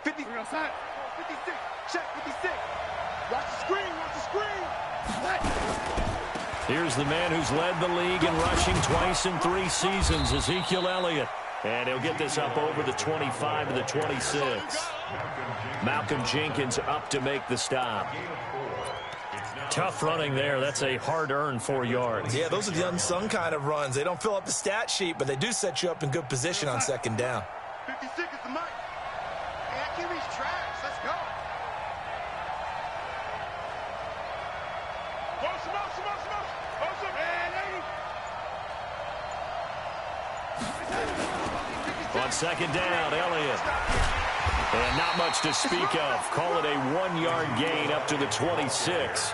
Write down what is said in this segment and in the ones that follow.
50. We're outside. 56. Check 56. Watch the screen. Watch the screen. Here's the man who's led the league in rushing twice in 3 seasons, Ezekiel Elliott. And he'll get this up over the 25 to the 26. Malcolm Jenkins up to make the stop. Tough running there. That's a hard-earned 4 yards. Yeah, those are the unsung kind of runs. They don't fill up the stat sheet, but they do set you up in good position on second down. 56 is the mic. Hey, I can't reach tracks. Let's go. On second down, Elliott. And not much to speak of. Call it a 1-yard gain up to the 26.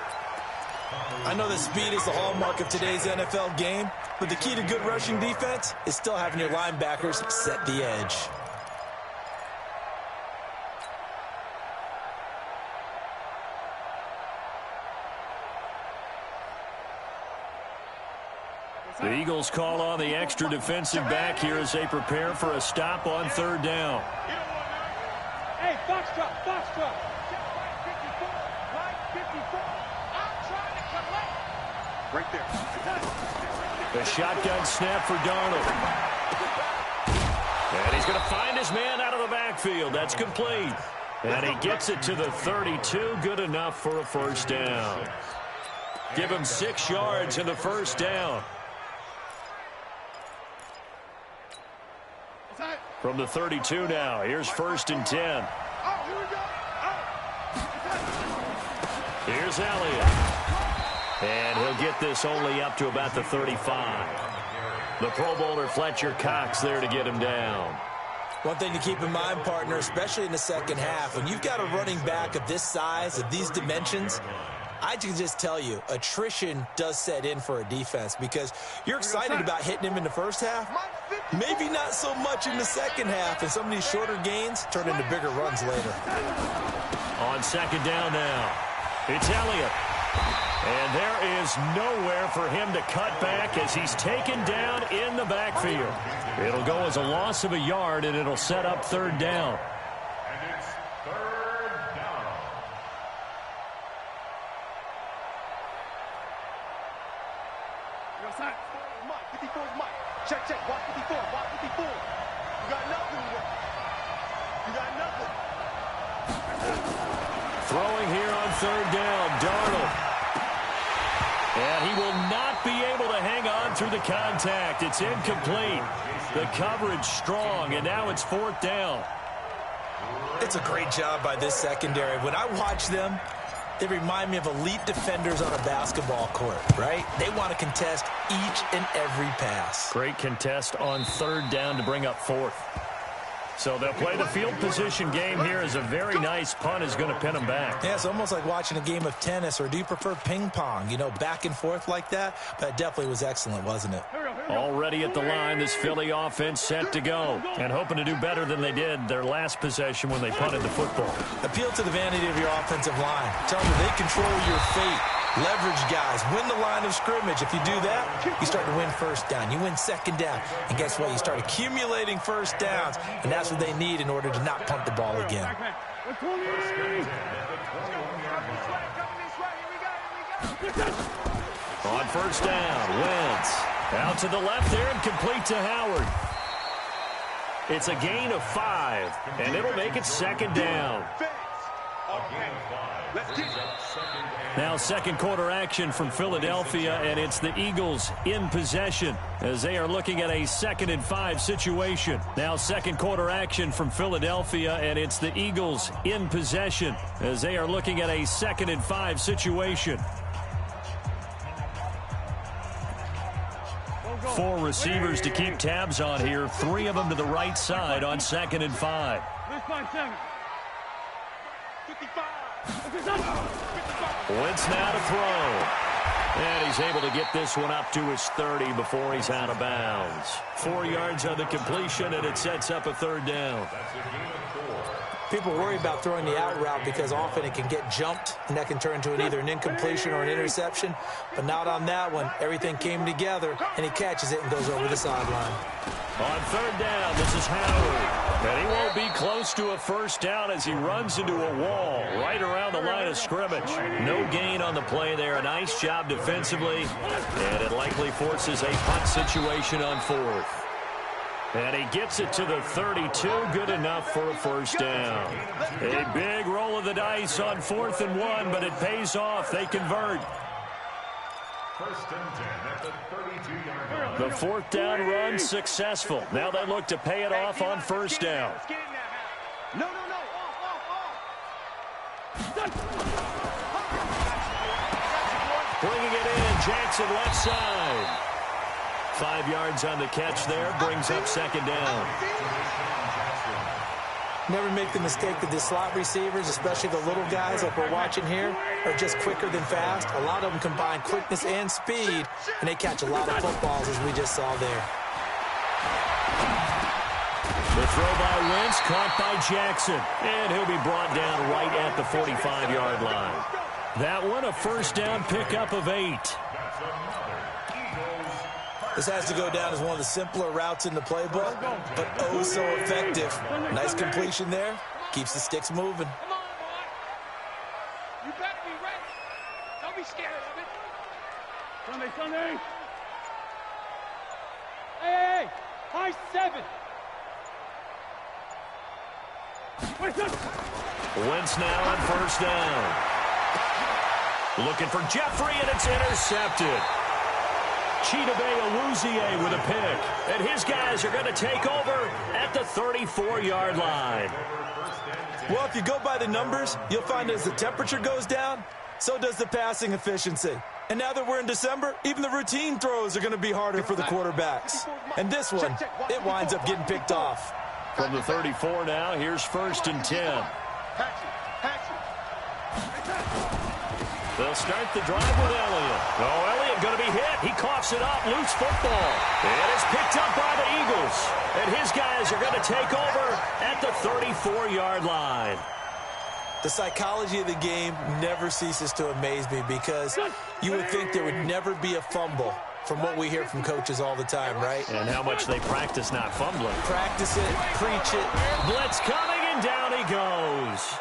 I know that speed is the hallmark of today's NFL game, but the key to good rushing defense is still having your linebackers set the edge. The Eagles call on the extra defensive back here as they prepare for a stop on third down. Hey, Foxtrot, Foxtrot. Right there. The shotgun snap for Darnold. And he's going to find his man out of the backfield. That's complete. And he gets it to the 32. Good enough for a first down. Give him 6 yards in the first down. From the 32 now, here's 1st and 10. Here's Elliott. And he'll get this only up to about the 35. The Pro Bowler Fletcher Cox there to get him down. One thing to keep in mind, partner, especially in the second half, when you've got a running back of this size, of these dimensions, I can just tell you, attrition does set in for a defense because you're excited about hitting him in the first half, maybe not so much in the second half, and some of these shorter gains turn into bigger runs later. On second down now, it's Elliott. And there is nowhere for him to cut back as he's taken down in the backfield. It'll go as a loss of a yard, and it'll set up third down. And it's third down. You're outside. 54's Mike. Check, check. Watch 54. Watch 54. You got nothing. You got nothing. Throwing here on third down, Darnold. And he will not be able to hang on through the contact. It's incomplete. The coverage strong, and now it's 4th down. It's a great job by this secondary. When I watch them, they remind me of elite defenders on a basketball court, right? They want to contest each and every pass. Great contest on third down to bring up 4th. So they'll play the field position game here as a very nice punt is going to pin them back. Yeah, it's almost like watching a game of tennis, or do you prefer ping pong? You know, back and forth like that? That definitely was excellent, wasn't it? Already at the line, this Philly offense set to go. And hoping to do better than they did their last possession when they punted the football. Appeal to the vanity of your offensive line. Tell them they control your fate. Leverage guys. Win the line of scrimmage. If you do that, you start to win first down. You win second down. And guess what? You start accumulating first downs. And that's what they need in order to not punt the ball again. On first down, Wentz. Out to the left there and complete to Howard. It's a gain of 5, and it'll make it 2nd down. Now second quarter action from Philadelphia, and it's the Eagles in possession as they are looking at a 2nd and 5 situation. Now second quarter action from Philadelphia, and it's the Eagles in possession as they are looking at a 2nd and 5 situation. 4 receivers to keep tabs on here. 3 of them to the right side on 2nd and 5. Wentz now to throw. And he's able to get this one up to his 30 before he's out of bounds. 4 yards on the completion, and it sets up a 3rd down. People worry about throwing the out route because often it can get jumped, and that can turn into either an incompletion or an interception. But not on that one. Everything came together, and he catches it and goes over the sideline. On 3rd down, this is Howard. And he won't be close to a first down as he runs into a wall right around the line of scrimmage. No gain on the play there. A nice job defensively, and it likely forces a punt situation on fourth. And he gets it to the 32, good enough for a first down. A big roll of the dice on 4th and 1, but it pays off. They convert. First and 10 at the 32-yard line. The fourth down run successful. Now they look to pay it off on first down. No. Bringing it in, Jackson left side. 5 yards on the catch there, brings up second down. Never make the mistake that the slot receivers, especially the little guys like we're watching here, are just quicker than fast. A lot of them combine quickness and speed, and they catch a lot of footballs, as we just saw there. The throw by Wentz, caught by Jackson, and he'll be brought down right at the 45-yard line. That one, a first down pickup of 8. This has to go down as one of the simpler routes in the playbook, but oh so effective. Nice completion there. Keeps the sticks moving. Come on, boy. You better be ready. Don't be scared of it. Sunday. Hey, high 7. Wentz now on first down. Looking for Jeffrey, and it's intercepted. Chidobe Awuzie with a pick. And his guys are going to take over at the 34-yard line. Well, if you go by the numbers, you'll find as the temperature goes down, so does the passing efficiency. And now that we're in December, even the routine throws are going to be harder for the quarterbacks. And this one, it winds up getting picked off. From the 34 now, here's first and 10. They'll start the drive with Elliott. Oh, Elliott going to be hit. He coughs it up. Loose football. It is picked up by the Eagles. And his guys are going to take over at the 34-yard line. The psychology of the game never ceases to amaze me because you would think there would never be a fumble from what we hear from coaches all the time, right? And how much they practice not fumbling. Practice it, preach it. Blitz coming, and down he goes.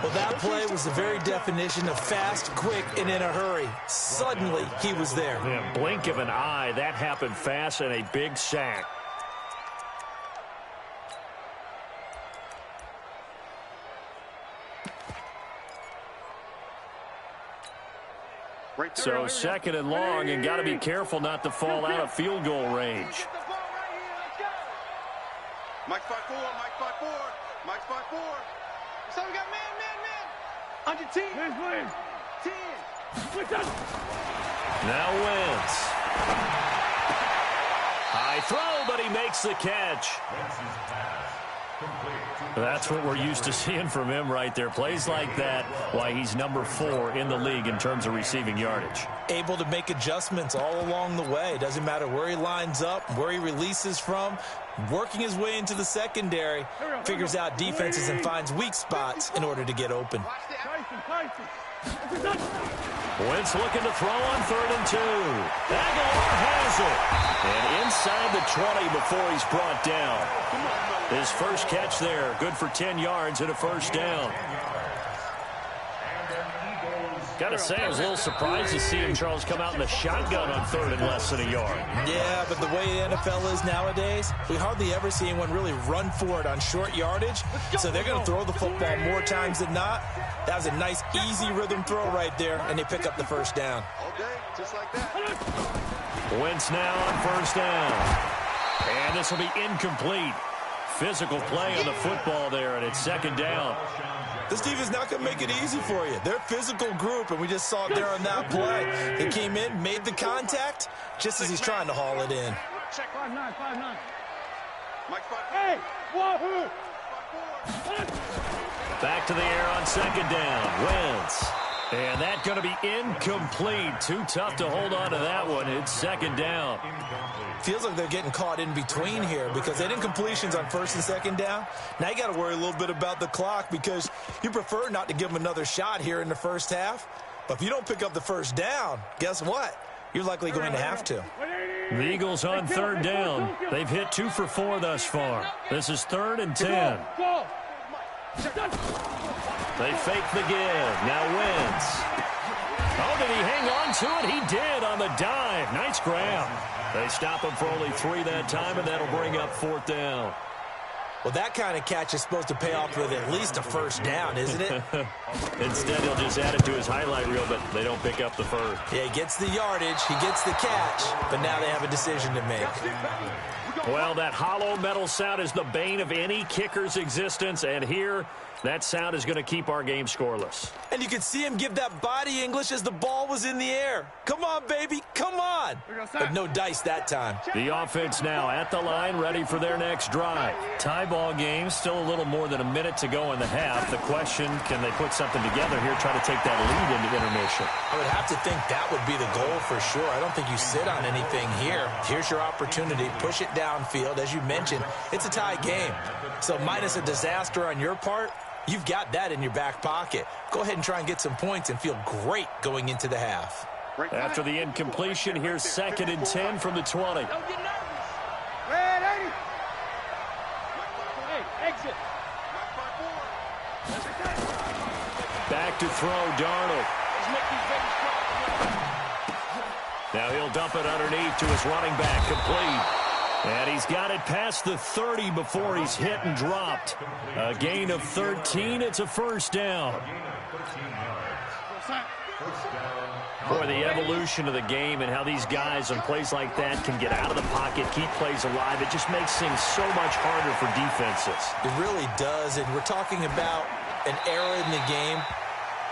Well, that play was the very definition of fast, quick, and in a hurry. Suddenly, he was there. Yeah, blink of an eye, that happened fast, and a big sack. So second and long, and got to be careful not to fall out of field goal range. Mike spot 4. So we got man. On your team. Man. 10. Now Wentz. High throw, but he makes the catch. That's what we're used to seeing from him right there. Plays like that, why he's number 4 in the league in terms of receiving yardage. Able to make adjustments all along the way. Doesn't matter where he lines up, where he releases from. Working his way into the secondary, figures out defenses and finds weak spots in order to get open. Wentz looking to throw on 3rd and 2. Aguilar has it. And inside the 20 before he's brought down. His first catch there, good for 10 yards and a first down. Got to say, I was a little surprised to see him, Charles, come out in the shotgun on 3rd and less than a yard. Yeah, but the way the NFL is nowadays, we hardly ever see anyone really run for it on short yardage. So they're going to throw the football more times than not. That was a nice, easy rhythm throw right there, and they pick up the first down. All day, just like that. Wentz now on first down. And this will be incomplete. Physical play on the football there, and it's second down. This team is not going to make it easy for you. They're a physical group, and we just saw it there on that play. He came in, made the contact, just as he's trying to haul it in. Check 5-9. Mike spot. Hey, wahoo! Back to the air on second down. Wentz. And that's going to be incomplete. Too tough to hold on to that one. It's second down. Feels like they're getting caught in between here because they did completions on 1st and 2nd down. Now you got to worry a little bit about the clock because you prefer not to give them another shot here in the first half. But if you don't pick up the first down, guess what? You're likely going to have to. The Eagles on third down. They've hit 2 for 4 thus far. This is 3rd and 10. They fake the give. Now Wentz. Oh, did he hang on to it? He did on the dive. Nice grab. They stop him for only 3 that time, and that'll bring up 4th down. Well, that kind of catch is supposed to pay off with at least a first down, isn't it? Instead, he'll just add it to his highlight reel, but they don't pick up the first. Yeah, he gets the yardage, he gets the catch, but now they have a decision to make. Well, that hollow metal sound is the bane of any kicker's existence, and here, that sound is going to keep our game scoreless. And you could see him give that body English as the ball was in the air. Come on, baby, come on. But no dice that time. The offense now at the line, ready for their next drive. Tie ball game, still a little more than a minute to go in the half. The question, can they put something together here, try to take that lead into intermission? I would have to think that would be the goal for sure. I don't think you sit on anything here. Here's your opportunity. Push it downfield. As you mentioned, it's a tie game. So minus a disaster on your part, you've got that in your back pocket. Go ahead and try and get some points and feel great going into the half. After the incompletion, here's 2nd and 10 from the 20. Don't get nervous. Red 80. Hey, exit. Back to throw, Darnold. Now he'll dump it underneath to his running back, complete. And he's got it past the 30 before he's hit and dropped. A gain of 13. It's a first down. Boy, the evolution of the game and how these guys on plays like that can get out of the pocket, keep plays alive, it just makes things so much harder for defenses. It really does, and we're talking about an era in the game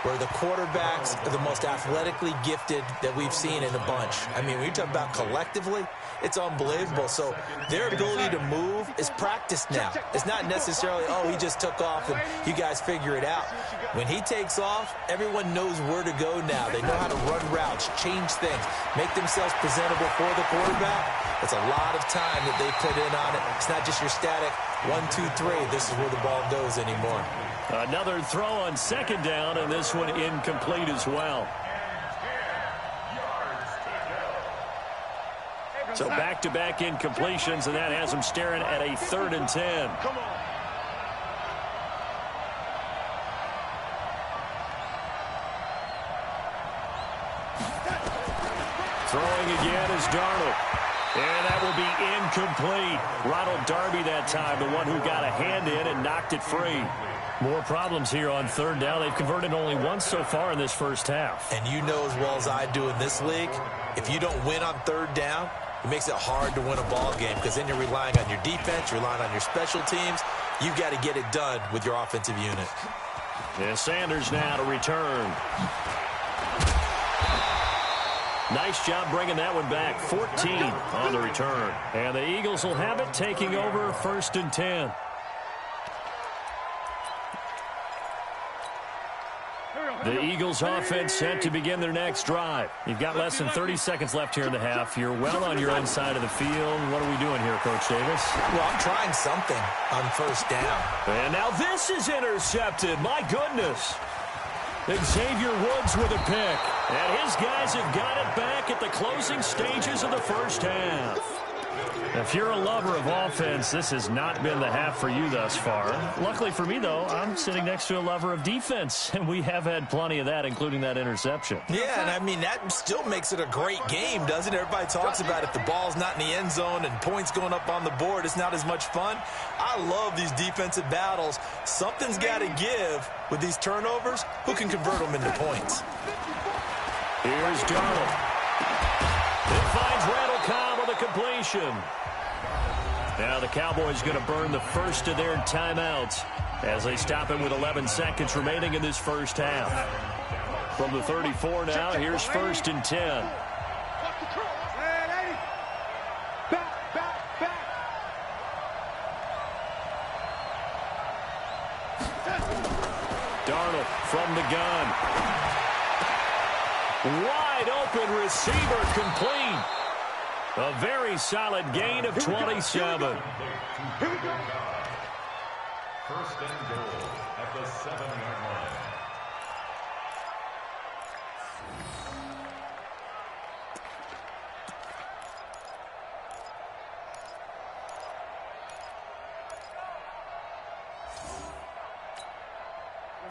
where the quarterbacks are the most athletically gifted that we've seen in a bunch. I mean, when you talk about collectively, it's unbelievable. So their ability to move is practiced now. It's not necessarily, oh, he just took off and you guys figure it out. When he takes off, everyone knows where to go now. They know how to run routes, change things, make themselves presentable for the quarterback. It's a lot of time that they put in on it. It's not just your static 1, 2, 3. This is where the ball goes anymore. Another throw on 2nd down, and this one incomplete as well. So back-to-back incompletions, and that has them staring at a 3rd and 10. Come on. Throwing again is Darnold. And that will be incomplete. Ronald Darby that time, the one who got a hand in and knocked it free. More problems here on 3rd down. They've converted only once so far in this first half. And you know as well as I do in this league, if you don't win on 3rd down, it makes it hard to win a ball game because then you're relying on your defense, you're relying on your special teams. You've got to get it done with your offensive unit. And Sanders now to return. Nice job bringing that one back. 14 on the return. And the Eagles will have it, taking over 1st and 10. The Eagles offense set to begin their next drive. You've got less than 30 seconds left here in the half. You're well on your own side of the field. What are we doing here, Coach Davis? Well, I'm trying something on 1st down. And now this is intercepted. My goodness. Xavier Woods with a pick. And his guys have got it back at the closing stages of the first half. If you're a lover of offense, this has not been the half for you thus far. Luckily for me, though, I'm sitting next to a lover of defense, and we have had plenty of that, including that interception. Yeah, and I mean, that still makes it a great game, doesn't it? Everybody talks about if the ball's not in the end zone and points going up on the board, it's not as much fun. I love these defensive battles. Something's got to give with these turnovers. Who can convert them into points? Here's Darnold. It finds Randall Cobb with a completion. Now the Cowboys going to burn the first of their timeouts as they stop him with 11 seconds remaining in this first half. From the 34 now, here's 1st and 10. Darnold from the gun. Wide open receiver, complete. A very solid gain of 27. Here we go. 1st and goal at the 7-yard line.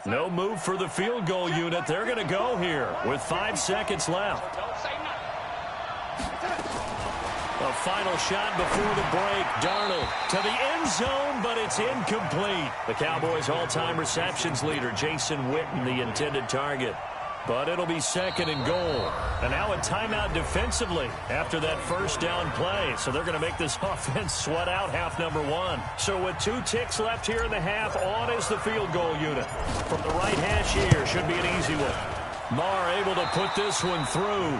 No move for the field goal unit. They're going to go here with 5 seconds left. A final shot before the break. Darnold to the end zone, but it's incomplete. The Cowboys' all-time receptions leader, Jason Witten, the intended target. But it'll be 2nd and goal. And now a timeout defensively after that first down play. So they're going to make this offense sweat out half number 1. So with 2 ticks left here in the half, on is the field goal unit. From the right hash here, should be an easy one. Marr able to put this one through.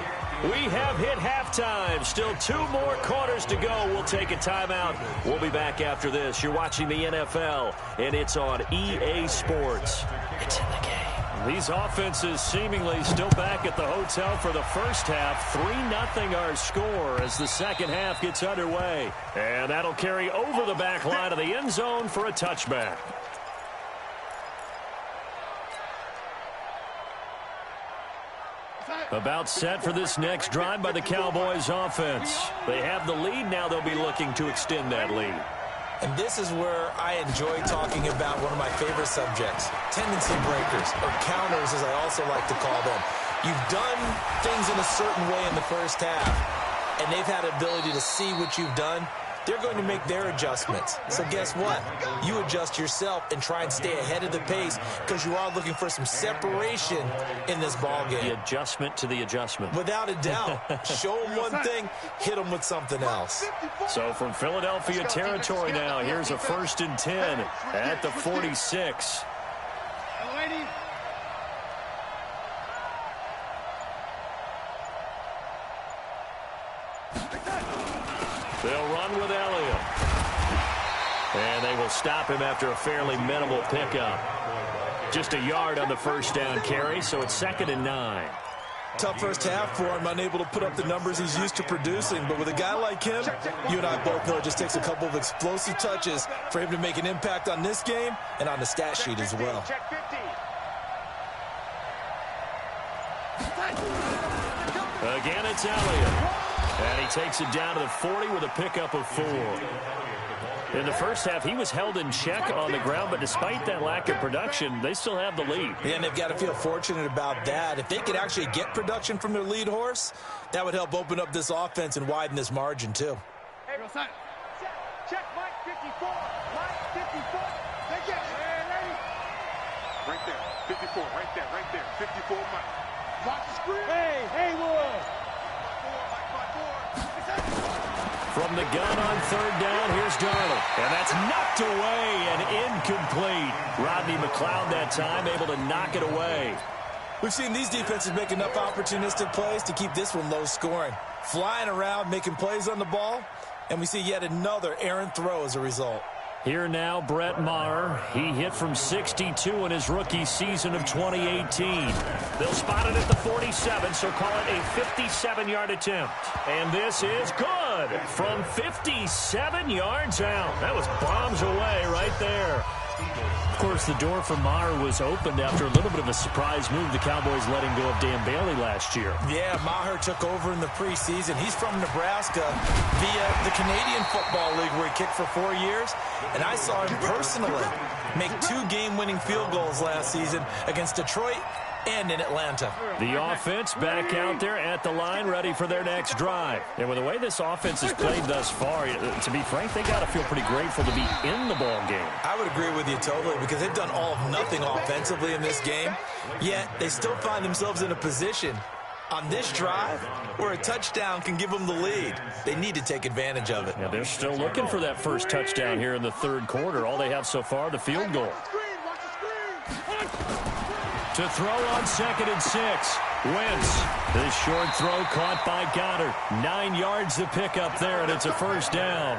We have hit halftime. Still 2 more quarters to go. We'll take a timeout. We'll be back after this. You're watching the NFL, and it's on EA Sports. It's in the game. These offenses seemingly still back at the hotel for the first half. 3-0 our score as the second half gets underway. And that'll carry over the back line of the end zone for a touchback. About set for this next drive by the Cowboys offense. They have the lead. Now they'll be looking to extend that lead. And this is where I enjoy talking about one of my favorite subjects, tendency breakers, or counters as I also like to call them. You've done things in a certain way in the first half, and they've had ability to see what you've done. They're going to make their adjustments. So guess what? You adjust yourself and try and stay ahead of the pace because you are looking for some separation in this ball game. The adjustment to the adjustment. Without a doubt. Show them one thing, hit them with something else. So from Philadelphia territory now, here's a 1st and 10 at the 46. They'll run with Elliott. And they will stop him after a fairly minimal pickup. Just a yard on the first down carry, so it's 2nd and 9. Tough first half for him, unable to put up the numbers he's used to producing. But with a guy like him, you and I both know it just takes a couple of explosive touches for him to make an impact on this game and on the stat sheet as well. Again, it's Elliott. And he takes it down to the 40 with a pickup of 4. In the first half, he was held in check on the ground, but despite that lack of production, they still have the lead. Yeah, and they've got to feel fortunate about that. If they could actually get production from their lead horse, that would help open up this offense and widen this margin, too. Hey, check Mike 54. Mike 54. Take it. Right there. 54. Right there. 54 Mike. Watch the screen. Hey, Haywood. From the gun on 3rd down, here's Darnold. And that's knocked away and incomplete. Rodney McLeod that time able to knock it away. We've seen these defenses make enough opportunistic plays to keep this one low scoring. Flying around, making plays on the ball, and we see yet another errant throw as a result. Here now, Brett Maher. He hit from 62 in his rookie season of 2018. They'll spot it at the 47, so call it a 57-yard attempt. And this is good from 57 yards out. That was bombs away right there. Of course, the door for Maher was opened after a little bit of a surprise move. The Cowboys letting go of Dan Bailey last year. Yeah, Maher took over in the preseason. He's from Nebraska via the Canadian Football League where he kicked for 4 years. And I saw him personally make 2 game-winning field goals last season against Detroit and in Atlanta. The offense back out there at the line, ready for their next drive. And with the way this offense has played thus far, to be frank, they got to feel pretty grateful to be in the ball game. I would agree with you totally because they've done all of nothing offensively in this game, yet they still find themselves in a position on this drive where a touchdown can give them the lead. They need to take advantage of it. Yeah, they're still looking for that first touchdown here in the 3rd quarter. All they have so far, the field goal. To throw on 2nd and 6. Wentz. This short throw caught by Goddard. 9 yards to pick up there, and it's a first down.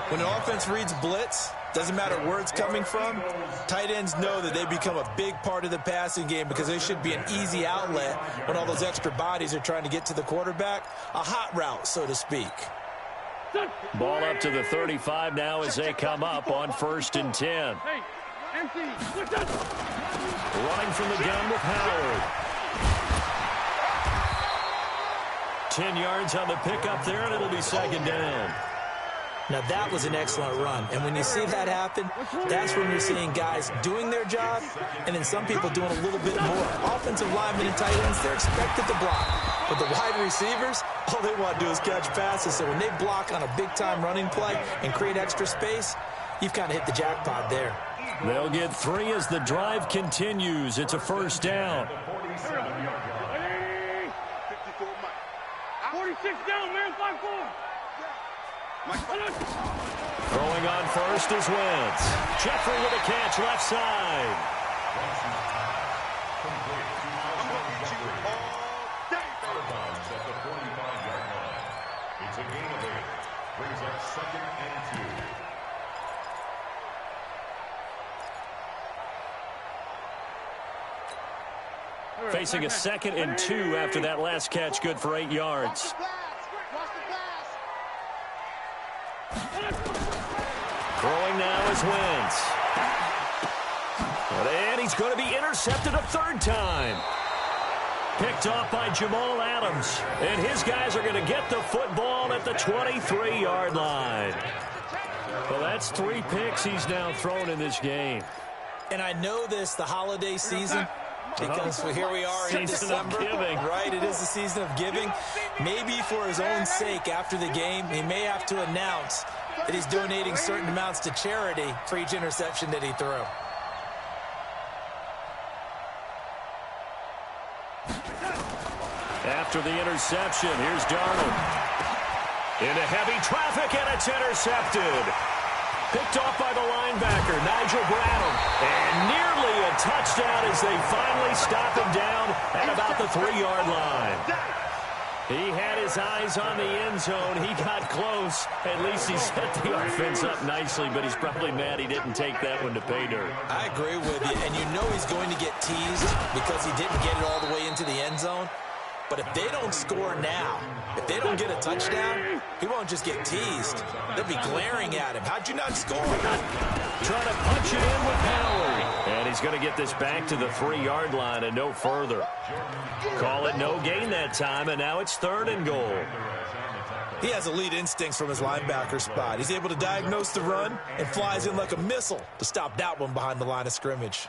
When an offense reads blitz, doesn't matter where it's coming from, tight ends know that they become a big part of the passing game because they should be an easy outlet when all those extra bodies are trying to get to the quarterback. A hot route, so to speak. Ball up to the 35 now as they come up on 1st and 10. Running from the gun with Howard. 10 yards on the pickup there, and it'll be 2nd down. Now, that was an excellent run. And when you see that happen, that's when you're seeing guys doing their job and then some people doing a little bit more. Offensive linemen and tight ends, they're expected to block. But the wide receivers, all they want to do is catch passes. So when they block on a big-time running play and create extra space, you've kind of hit the jackpot there. They'll get 3 as the drive continues. It's a first down. 46 down, man, 5-4. Throwing on first is Wentz. Jeffrey with a catch left side. I'm going to get you all day. At the 45-yard line. It's a gain of 8. Brings up 2nd and 2. Facing a 2nd and 2 after that last catch, good for 8 yards. Throwing now is Wentz. And he's going to be intercepted a 3rd time. Picked off by Jamal Adams. And his guys are going to get the football at the 23-yard line. Well, that's 3 picks he's now thrown in this game. And I know this, the holiday season, because here we are in December, right? It is the season of giving. Maybe for his own sake after the game, he may have to announce that he's donating certain amounts to charity for each interception that he threw. After the interception, here's Darnold. Into heavy traffic, and it's intercepted. Picked off by the linebacker, Nigel Bradham. And nearly a touchdown as they finally stop him down at about the 3-yard line. He had his eyes on the end zone. He got close. At least he set the offense up nicely, but he's probably mad he didn't take that one to pay dirt. I agree with you, and you know he's going to get teased because he didn't get it all the way into the end zone. But if they don't score now, if they don't get a touchdown, he won't just get teased. They'll be glaring at him. How'd you not score? Trying to punch it in with Howard. And he's going to get this back to the 3-yard line and no further. Call it no gain that time, and now it's 3rd and goal. He has elite instincts from his linebacker spot. He's able to diagnose the run and flies in like a missile to stop that one behind the line of scrimmage.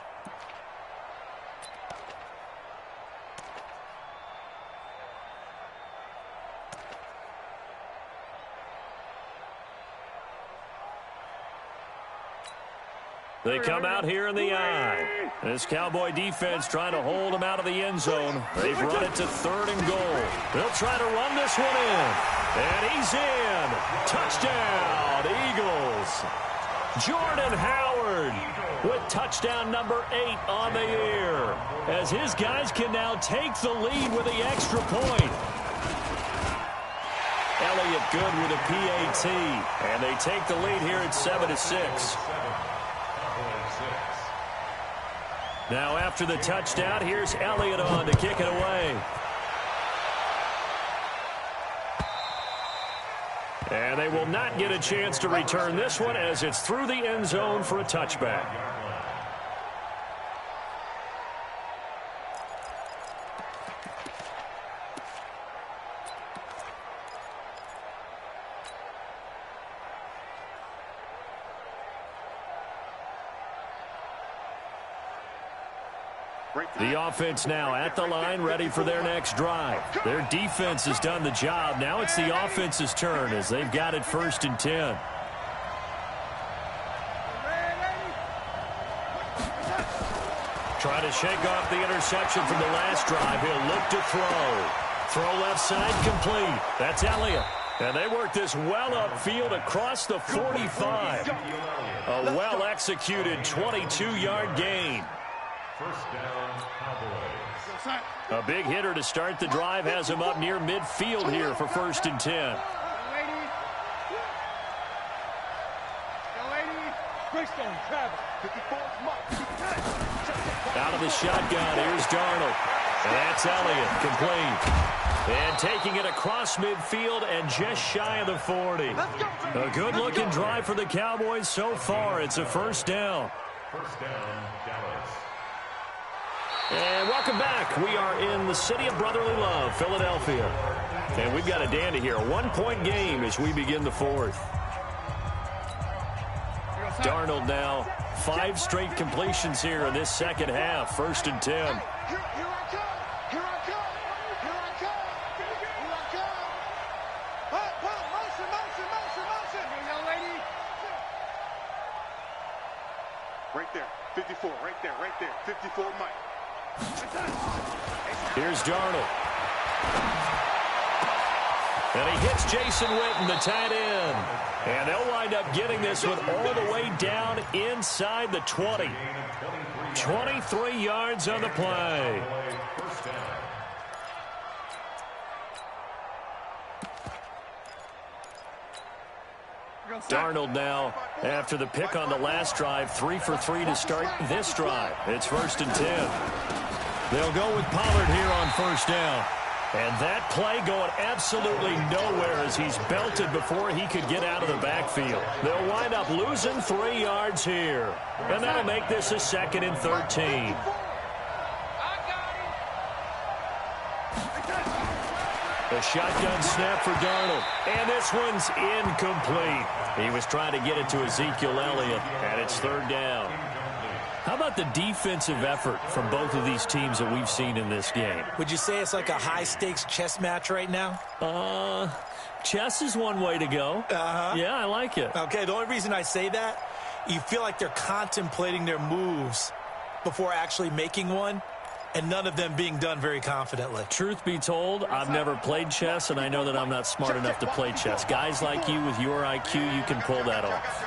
They come out here in the eye. This Cowboy defense trying to hold them out of the end zone. They've run it to 3rd and goal. They'll try to run this one in. And he's in. Touchdown, Eagles. Jordan Howard with touchdown number 8 on the year, as his guys can now take the lead with the extra point. Elliott good with a PAT. And they take the lead here at 7-6. Now after the touchdown, here's Elliott on to kick it away. And they will not get a chance to return this one as it's through the end zone for a touchback. The offense now at the line, ready for their next drive. Their defense has done the job. Now it's the offense's turn as they've got it 1st and 10. Trying to shake off the interception from the last drive. He'll look to throw. Throw left side complete. That's Elliott. And they work this well upfield across the 45. A well-executed 22-yard gain. First down, Cowboys. A big hitter to start the drive has him up near midfield here for 1st and 10. Out of the shotgun, here's Darnold. And that's Elliott, complete. And taking it across midfield and just shy of the 40. A good-looking drive for the Cowboys so far. It's a 1st down. First down, Dallas. And welcome back. We are in the city of brotherly love, Philadelphia. And we've got a dandy here. A 1-point game as we begin the 4th. Darnold now 5 straight completions here in this second half. 1st and 10. Here I come. Here I come. Here I come. Here I come. Motion. Young lady. Right there. 54. Right there. 54, Mike. Here's Darnold. And he hits Jason Witten, the tight end. And they'll wind up getting this one all the way down inside the 20. 23 yards on the play. Darnold now, after the pick on the last drive, 3 for 3 to start this drive. It's 1st and 10. They'll go with Pollard here on 1st down. And that play going absolutely nowhere as he's belted before he could get out of the backfield. They'll wind up losing 3 yards here. And that'll make this a 2nd and 13. A shotgun snap for Darnold. And this one's incomplete. He was trying to get it to Ezekiel Elliott, and it's 3rd down. How about the defensive effort from both of these teams that we've seen in this game? Would you say it's like a high-stakes chess match right now? Chess is one way to go. Yeah, I like it. Okay, the only reason I say that, you feel like they're contemplating their moves before actually making one, and none of them being done very confidently. Truth be told, I've never played chess, and I know that I'm not smart enough to play chess. Guys like you with your IQ, you can pull that off.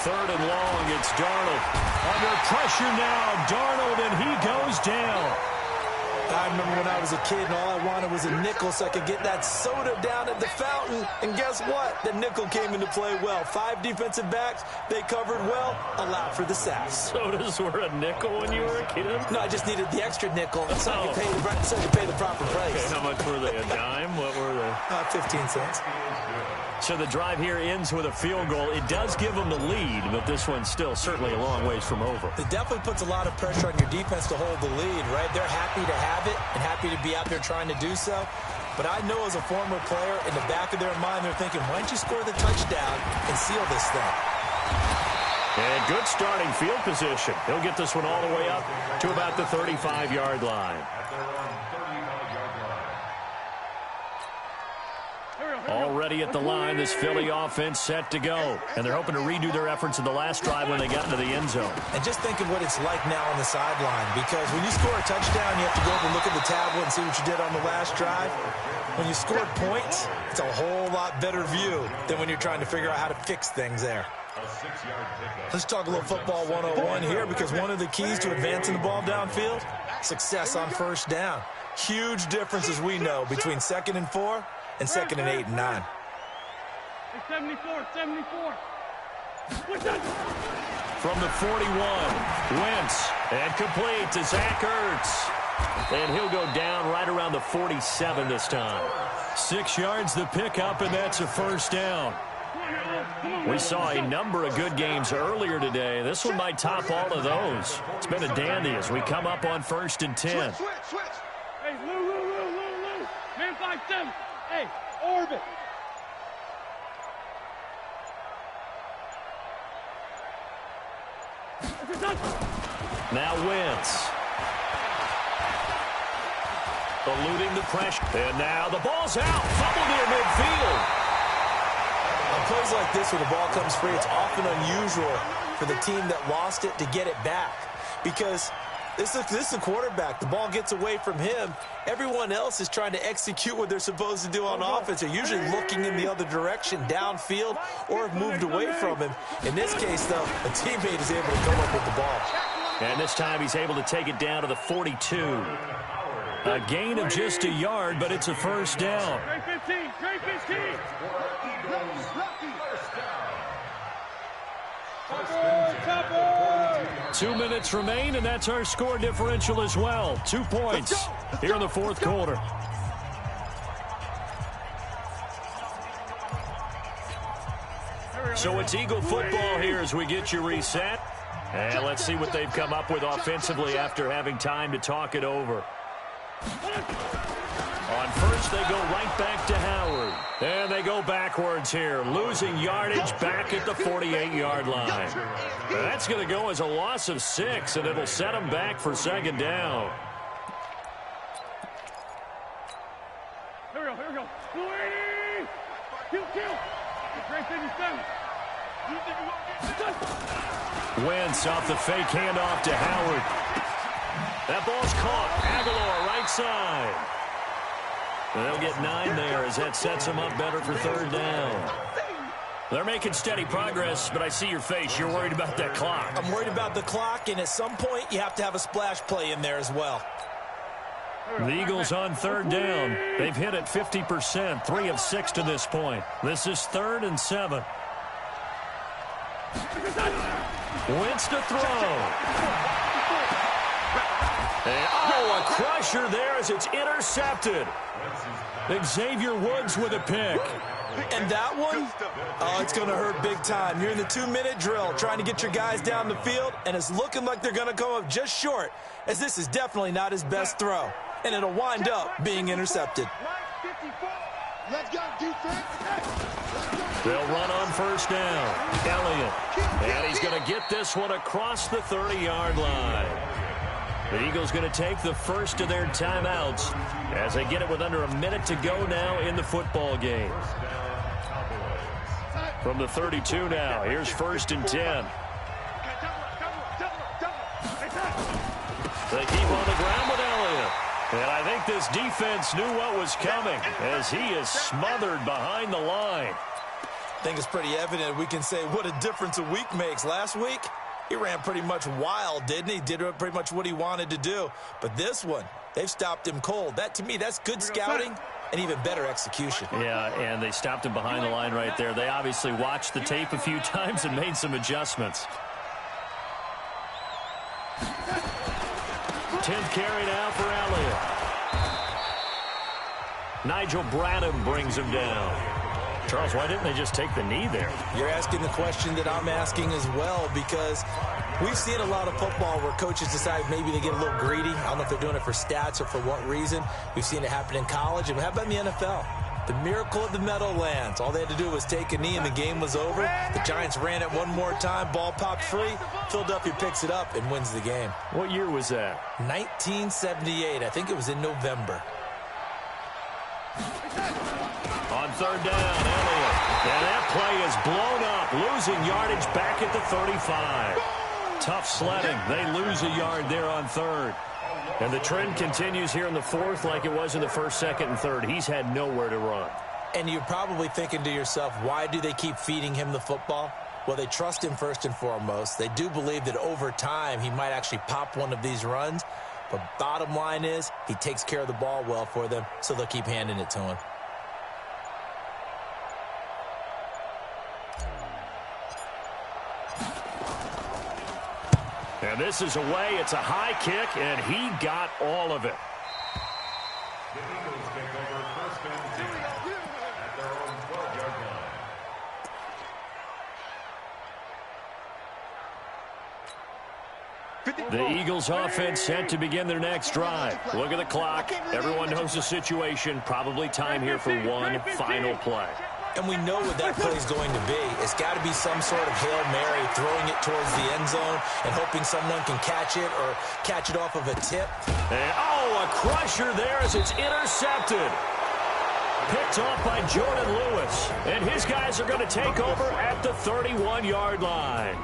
Third and long, it's Darnold. Under pressure now, Darnold, and he goes down. I remember when I was a kid and all I wanted was a nickel so I could get that soda down at the fountain. And guess what? The nickel came into play well. 5 defensive backs, they covered well, allowed for the sacks. Sodas were a nickel when you were a kid? No, I just needed the extra nickel so I could pay the proper price. Okay, how much were they? A dime? What were they? 15 cents. So the drive here ends with a field goal. It does give them the lead, but this one's still certainly a long ways from over. It definitely puts a lot of pressure on your defense to hold the lead, right? They're happy to have it and happy to be out there trying to do so. But I know as a former player, in the back of their mind, they're thinking, why don't you score the touchdown and seal this thing? And good starting field position. He'll get this one all the way up to about the 35-yard line. Already at the line, this Philly offense set to go. And they're hoping to redo their efforts in the last drive when they got into the end zone. And just think of what it's like now on the sideline. Because when you score a touchdown, you have to go over and look at the tablet and see what you did on the last drive. When you scored points, it's a whole lot better view than when you're trying to figure out how to fix things there. Let's talk a little football 101 here, because one of the keys to advancing the ball downfield, success on 1st down. Huge difference, as we know, between 2nd and 4 and 2nd and 8 and 9. 74. From the 41, Wentz, and complete to Zach Ertz. And he'll go down right around the 47 this time. 6 yards the pickup, and that's a 1st down. We saw a number of good games earlier today. This one might top all of those. It's been a dandy as we come up on 1st and 10. Switch. Hey, Lou. Man 5-7. Hey, orbit. Now Wentz. Eluding the pressure. And now the ball's out. Fumble near midfield. On plays like this where the ball comes free, it's often unusual for the team that lost it to get it back. Because this is a quarterback. The ball gets away from him. Everyone else is trying to execute what they're supposed to do on offense. They're usually looking in the other direction, downfield, or have moved away from him. In this case, though, a teammate is able to come up with the ball. And this time he's able to take it down to the 42. A gain of just a yard, but it's a 1st down. Trey 15. 2 minutes remain, and that's our score differential as well. 2 points here in the 4th quarter. So it's Eagle football here as we get you reset. And let's see what they've come up with offensively after having time to talk it over. On first, they go right back to Howard. And they go backwards here, losing yardage back at the 48-yard line. That's going to go as a loss of 6, and it'll set them back for second down. Here we go. Kill. Wentz off the fake handoff to Howard. That ball's caught. Aguilar right side. And they'll get 9 there as that sets them up better for third down. They're making steady progress, but I see your face. You're worried about that clock. I'm worried about the clock, and at some point you have to have a splash play in there as well. The Eagles on third down. They've hit it 50%, 3 of 6 to this point. This is 3rd and 7. Wentz to throw. And, a crusher there as it's intercepted. Xavier Woods with a pick. And that one, it's going to hurt big time. You're in the 2-minute drill trying to get your guys down the field, and it's looking like they're going to come up just short, as this is definitely not his best throw. And it'll wind up being intercepted. Let's go, defense. They'll run on first down. Elliott. And he's going to get this one across the 30-yard line. The Eagles going to take the first of their timeouts as they get it with under a minute to go now in the football game. From the 32 now, here's 1st and 10. They keep on the ground with Elliott. And I think this defense knew what was coming as he is smothered behind the line. I think it's pretty evident. We can say what a difference a week makes. Last week, he ran pretty much wild, didn't he? Did pretty much what he wanted to do. But this one, they've stopped him cold. That, to me, that's good scouting and even better execution. Yeah, and they stopped him behind the line right there. They obviously watched the tape a few times and made some adjustments. 10th carry now for Elliott. Nigel Bradham brings him down. Charles, why didn't they just take the knee there? You're asking the question that I'm asking as well, because we've seen a lot of football where coaches decide maybe they get a little greedy. I don't know if they're doing it for stats or for what reason. We've seen it happen in college. And how about in the NFL? The miracle of the Meadowlands. All they had to do was take a knee and the game was over. The Giants ran it one more time. Ball popped free. Philadelphia picks it up and wins the game. What year was that? 1978. I think it was in November. On third down, Elliott. And that play is blown up, losing yardage back at the 35. Tough sledding. They lose a yard there on third. And the trend continues here in the 4th like it was in the 1st, 2nd, and 3rd. He's had nowhere to run. And you're probably thinking to yourself, why do they keep feeding him the football? Well, they trust him first and foremost. They do believe that over time he might actually pop one of these runs. But bottom line is he takes care of the ball well for them, so they'll keep handing it to him. And this is away. It's a high kick, and he got all of it. The Eagles take over 1st and 10 at their own 12-yard line. The Eagles offense set to begin their next drive. Look at the clock. Everyone knows the situation. Probably time here for one final play. And we know what that play is going to be. It's got to be some sort of Hail Mary, throwing it towards the end zone and hoping someone can catch it or catch it off of a tip. And, a crusher there as it's intercepted. Picked off by Jordan Lewis. And his guys are going to take over at the 31-yard line.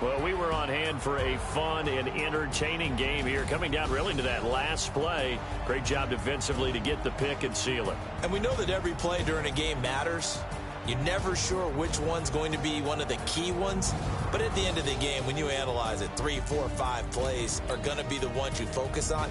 Well, we were on hand for a fun and entertaining game here, coming down really to that last play. Great job defensively to get the pick and seal it. And we know that every play during a game matters. You're never sure which one's going to be one of the key ones. But at the end of the game, when you analyze it, 3, 4, 5 plays are going to be the ones you focus on.